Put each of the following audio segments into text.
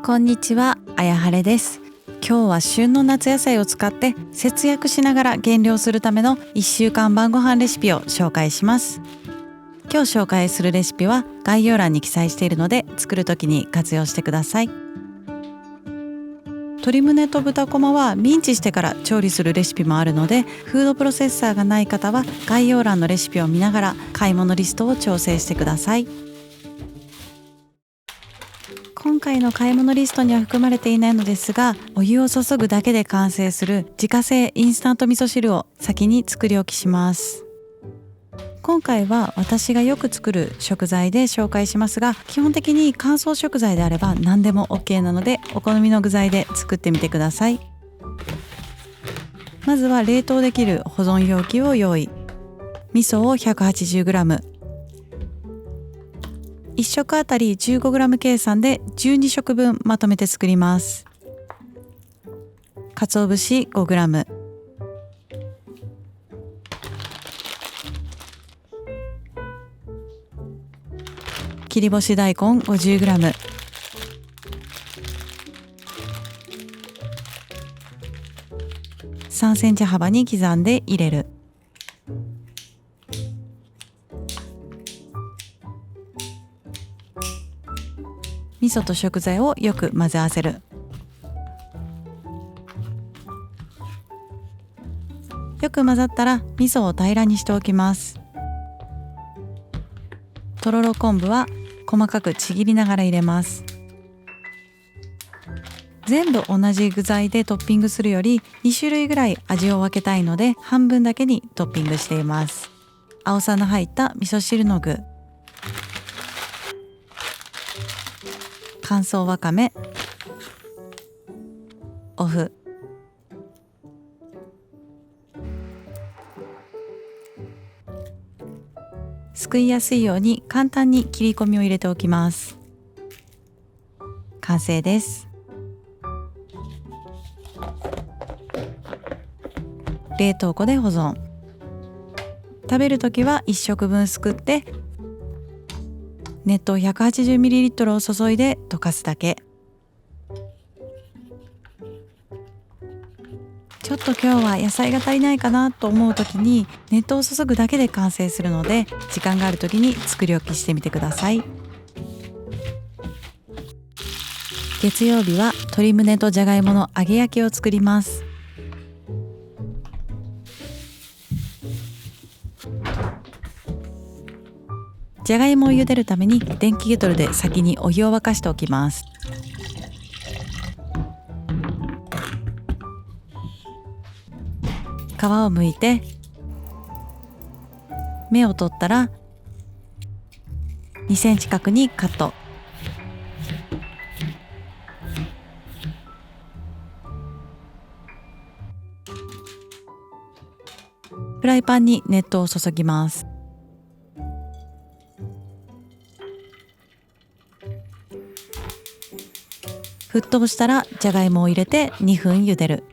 こんにちは、あやはれです。今日は旬の夏野菜を使って節約しながら減量するための1週間晩ご飯レシピを紹介します。今日紹介するレシピは概要欄に記載しているので、作る時に活用してください。鶏胸と豚こまはミンチしてから調理するレシピもあるので、フードプロセッサーがない方は概要欄のレシピを見ながら買い物リストを調整してください。今回の買い物リストには含まれていないのですが、お湯を注ぐだけで完成する自家製インスタント味噌汁を先に作り置きします。今回は私がよく作る食材で紹介しますが、基本的に乾燥食材であれば何でも OK なので、お好みの具材で作ってみてください。まずは冷凍できる保存容器を用意。味噌を 180g、1食あたり 15g 計算で12食分まとめて作ります。鰹節 5g、 切り干し大根 50g、 3センチ幅に刻んで入れる。味噌と食材をよく混ぜ合わせる。よく混ざったら味噌を平らにしておきます。とろろ昆布は細かくちぎりながら入れます。全部同じ具材でトッピングするより2種類ぐらい味を分けたいので、半分だけにトッピングしています。青さの入った味噌汁の具、乾燥わかめ、お麩、すくいやすいように簡単に切り込みを入れておきます。完成です。冷凍庫で保存。食べるときは1食分すくって熱湯 180ml を注いで溶かすだけ。ちょっと今日は野菜が足りないかなと思うときに熱湯を注ぐだけで完成するので、時間があるときに作り置きしてみてください。月曜日は鶏胸とじゃがいもの揚げ焼きを作ります。じゃがいもを茹でるために電気ケトルで先にお湯を沸かしておきます。皮を剥いて芽を取ったら2センチ角にカット。フライパンに熱湯を注ぎます。沸騰したらじゃがいもを入れて2分茹でる。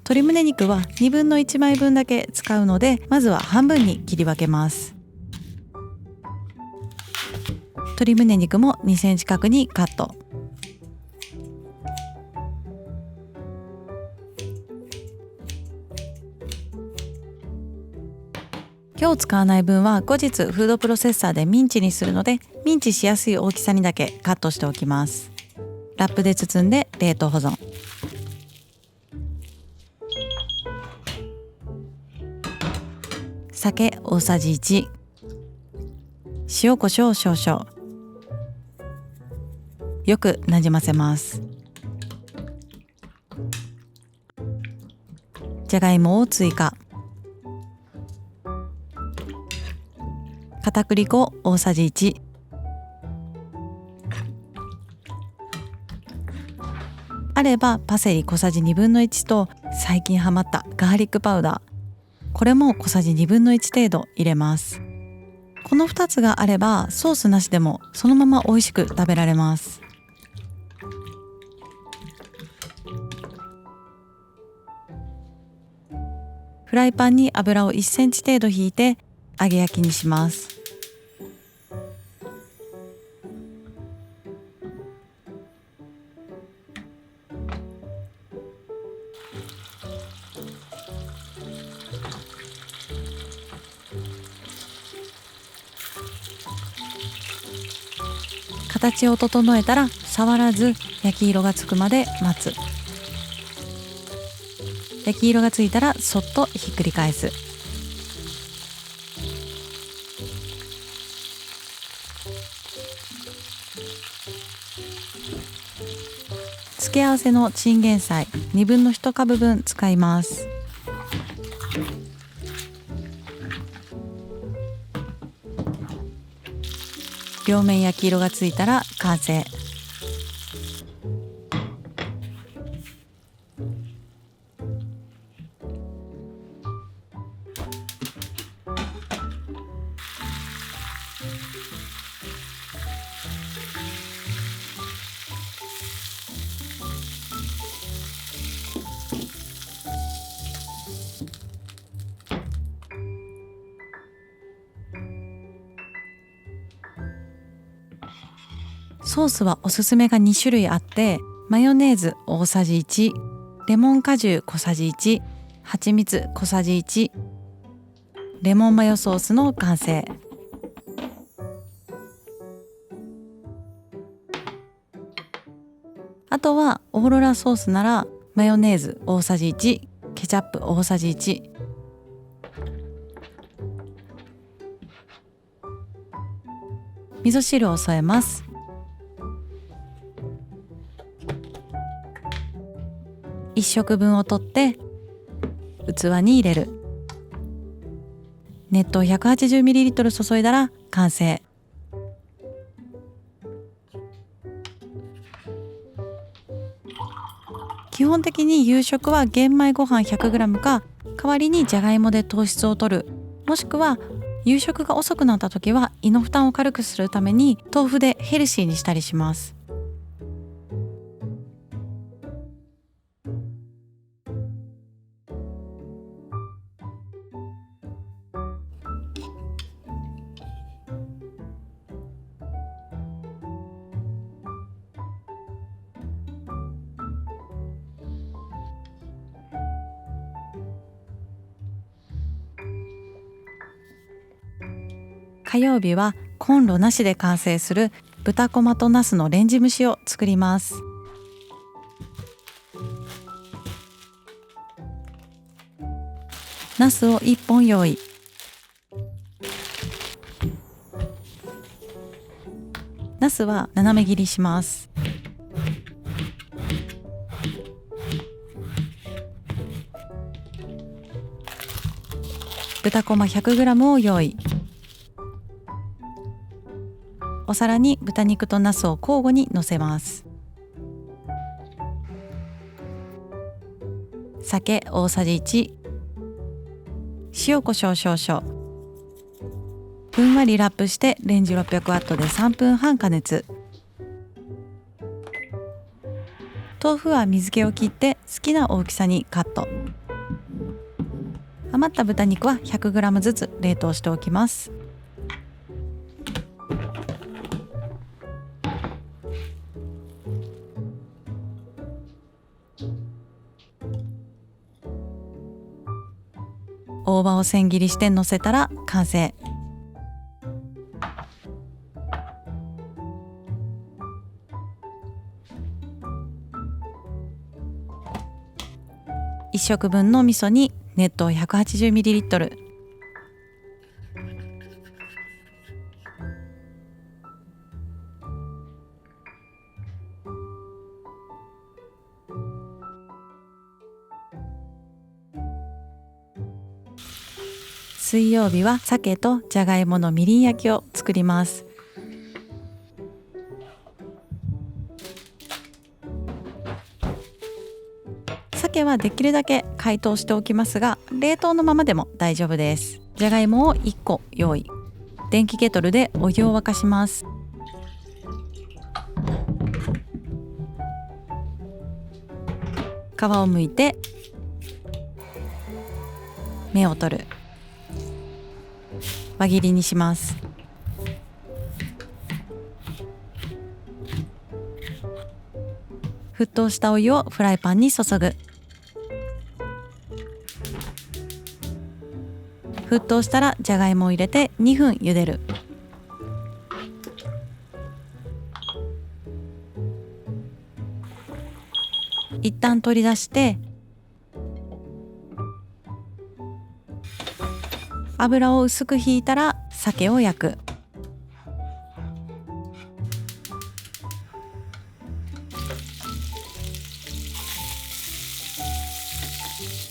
鶏胸肉は1/2枚分だけ使うので、まずは半分に切り分けます。鶏胸肉も2センチ角にカット。今日使わない分は後日フードプロセッサーでミンチにするので、ミンチしやすい大きさにだけカットしておきます。ラップで包んで冷凍保存。酒大さじ1、塩コショウ少々。よくなじませます。じゃがいもを追加。片栗粉大さじ1、あればパセリ小さじ1/2と最近ハマったガーリックパウダー、これも小さじ1/2程度入れます。この2つがあればソースなしでもそのまま美味しく食べられます。フライパンに油を1センチ程度引いて揚げ焼きにします。形を整えたら触らず焼き色がつくまで待つ。焼き色がついたらそっとひっくり返す。付け合わせのチンゲン菜1/2の1株分使います。両面焼き色がついたら完成。ソースはおすすめが2種類あって、マヨネーズ大さじ1、レモン果汁小さじ1、蜂蜜小さじ1、レモンマヨソースの完成。あとはオーロラソースならマヨネーズ大さじ1、ケチャップ大さじ1、味噌汁を添えます。1食分を取って器に入れる。熱湯 180ml 注いだら完成。基本的に夕食は玄米ご飯 100g か、代わりにじゃがいもで糖質を取る、もしくは夕食が遅くなった時は胃の負担を軽くするために豆腐でヘルシーにしたりします。火曜日はコンロなしで完成する豚こまとナスのレンジ蒸しを作ります。ナスを1本用意。ナスは斜め切りします。豚こま 100g を用意。お皿に豚肉とナスを交互に乗せます。酒大さじ1、塩コショウ少々。ふんわりラップしてレンジ 600W で3分半加熱。豆腐は水気を切って好きな大きさにカット。余った豚肉は 100g ずつ冷凍しておきます。大葉を千切りして乗せたら完成。1食分の味噌に熱湯 180ml。水曜日は鮭とじゃがいものみりん焼きを作ります。鮭はできるだけ解凍しておきますが、冷凍のままでも大丈夫です。じゃがいもを1個用意。電気ケトルでお湯を沸かします。皮を剥いて芽を取る。輪切りにします。沸騰したお湯をフライパンに注ぐ。沸騰したらじゃがいもを入れて2分茹でる。一旦取り出して油を薄くひいたら鮭を焼く。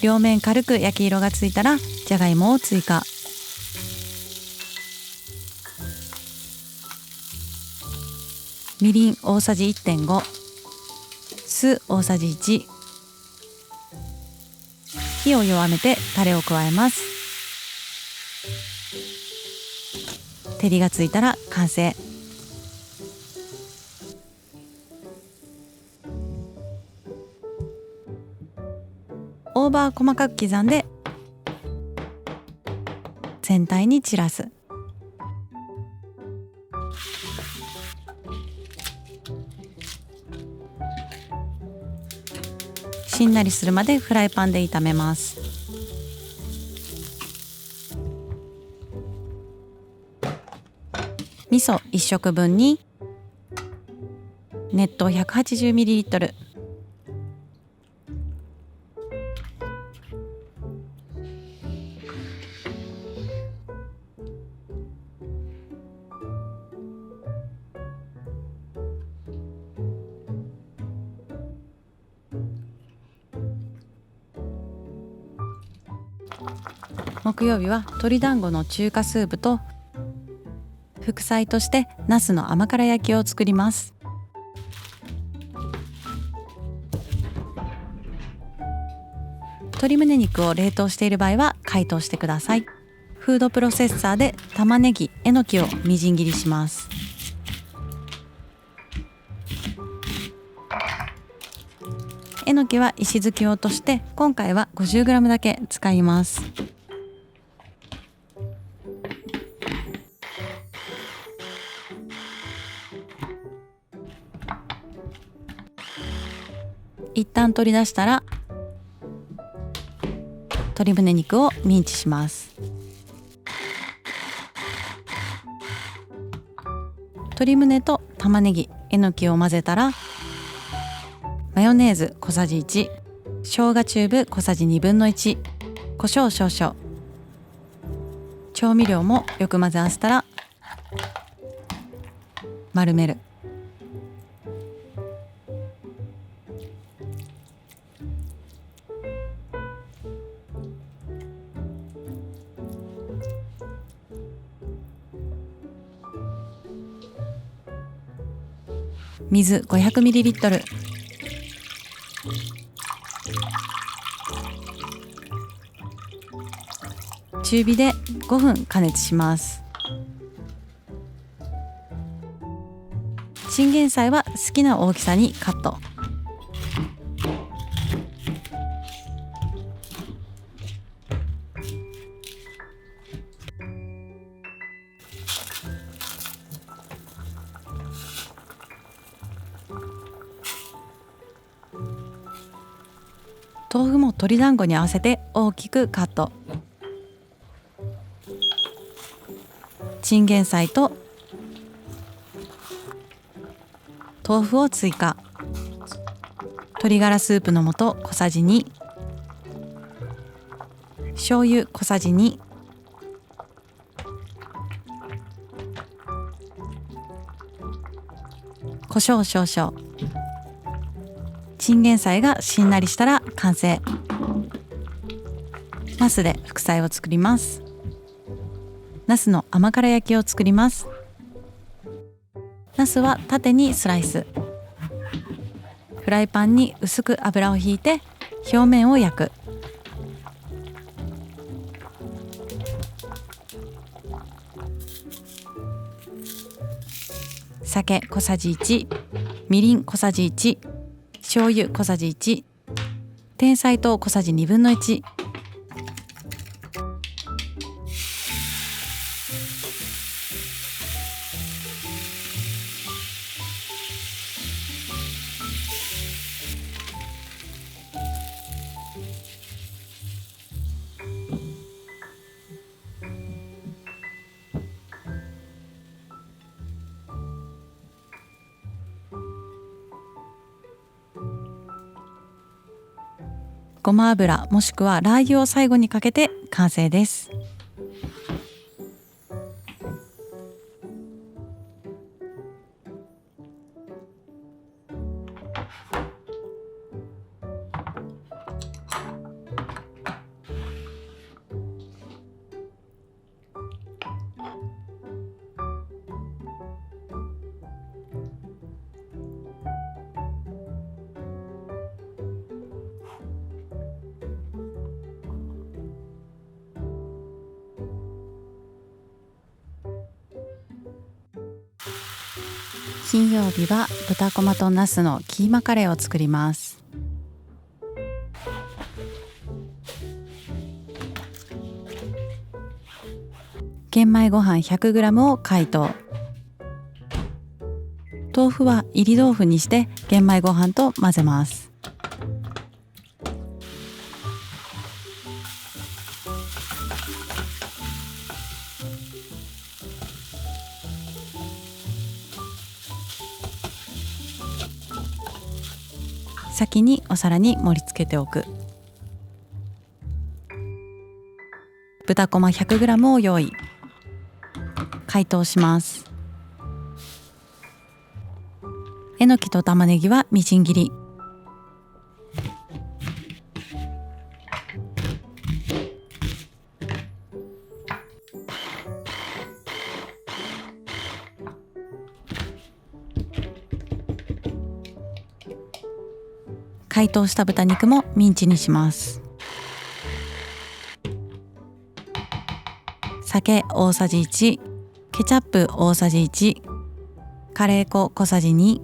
両面軽く焼き色がついたらじゃがいもを追加。みりん大さじ 1.5、 酢大さじ1。火を弱めてタレを加えます。照りがついたら完成。大葉は細かく刻んで全体に散らす。しんなりするまでフライパンで炒めます。味噌1食分に熱湯 180ml、木曜日は鶏団子の中華スープと副菜としてナスの甘辛焼きを作ります。鶏胸肉を冷凍している場合は解凍してください。フードプロセッサーで玉ねぎ、えのきをみじん切りします。えのきは石突きを落として今回は 50g だけ使います。一旦取り出したら鶏胸肉をミンチします。鶏胸と玉ねぎ、えのきを混ぜたらマヨネーズ小さじ1、生姜チューブ小さじ1/2、胡椒少々、調味料もよく混ぜ合わせたら丸める。水 500ml、 中火で5分加熱します。チンゲン菜は好きな大きさにカット。豆腐も鶏団子に合わせて大きくカット。チンゲン菜と豆腐を追加。鶏ガラスープの素小さじ2、醤油小さじ2、胡椒少々。チンゲン菜がしんなりしたら完成。ナスで副菜を作ります。ナスの甘辛焼きを作ります。ナスは縦にスライス。フライパンに薄く油をひいて表面を焼く。酒小さじ1、みりん小さじ1、醤油小さじ1、甜菜糖小さじ1/2、ごま油もしくはラー油を最後にかけて完成です。金曜日は豚こまとナスのキーマカレーを作ります。玄米ご飯 100g を解凍。豆腐は炒り豆腐にして玄米ご飯と混ぜます。先にお皿に盛り付けておく。豚こま 100g を用意。解凍します。えのきと玉ねぎはみじん切り。解凍した豚肉もミンチにします。酒大さじ1、ケチャップ大さじ1、カレー粉小さじ2、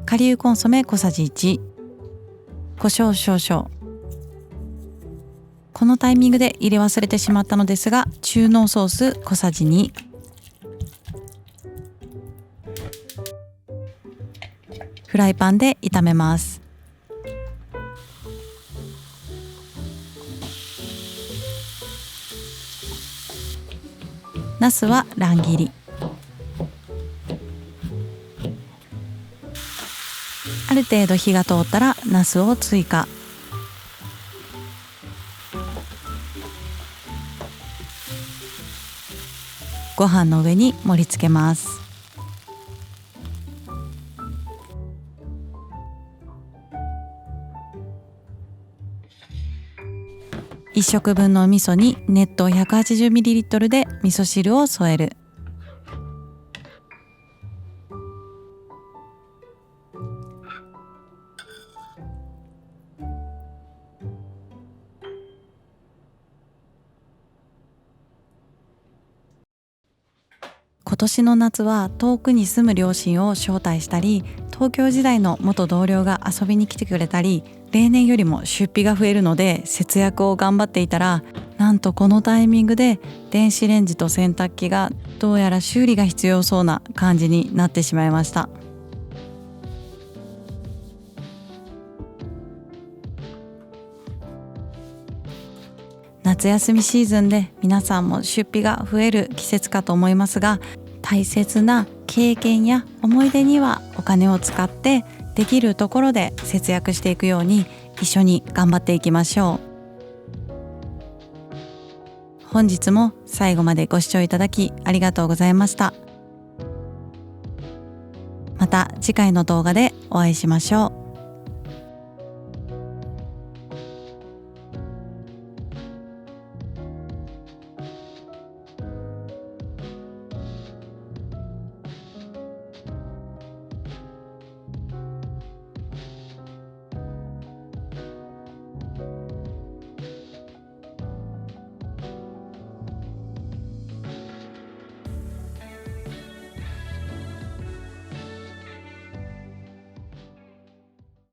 顆粒コンソメ小さじ1、胡椒少々。このタイミングで入れ忘れてしまったのですが、中濃ソース小さじ2、フライパンで炒めます。ナスは乱切り。ある程度火が通ったらナスを追加。ご飯の上に盛り付けます。1食分の味噌に熱湯 180ml で味噌汁を添える。今年の夏は遠くに住む両親を招待したり、東京時代の元同僚が遊びに来てくれたり、例年よりも出費が増えるので節約を頑張っていたら、なんとこのタイミングで電子レンジと洗濯機がどうやら修理が必要そうな感じになってしまいました。夏休みシーズンで皆さんも出費が増える季節かと思いますが、大切な経験や思い出にはお金を使ってできるところで節約していくように一緒に頑張っていきましょう。本日も最後までご視聴いただきありがとうございました。また次回の動画でお会いしましょう。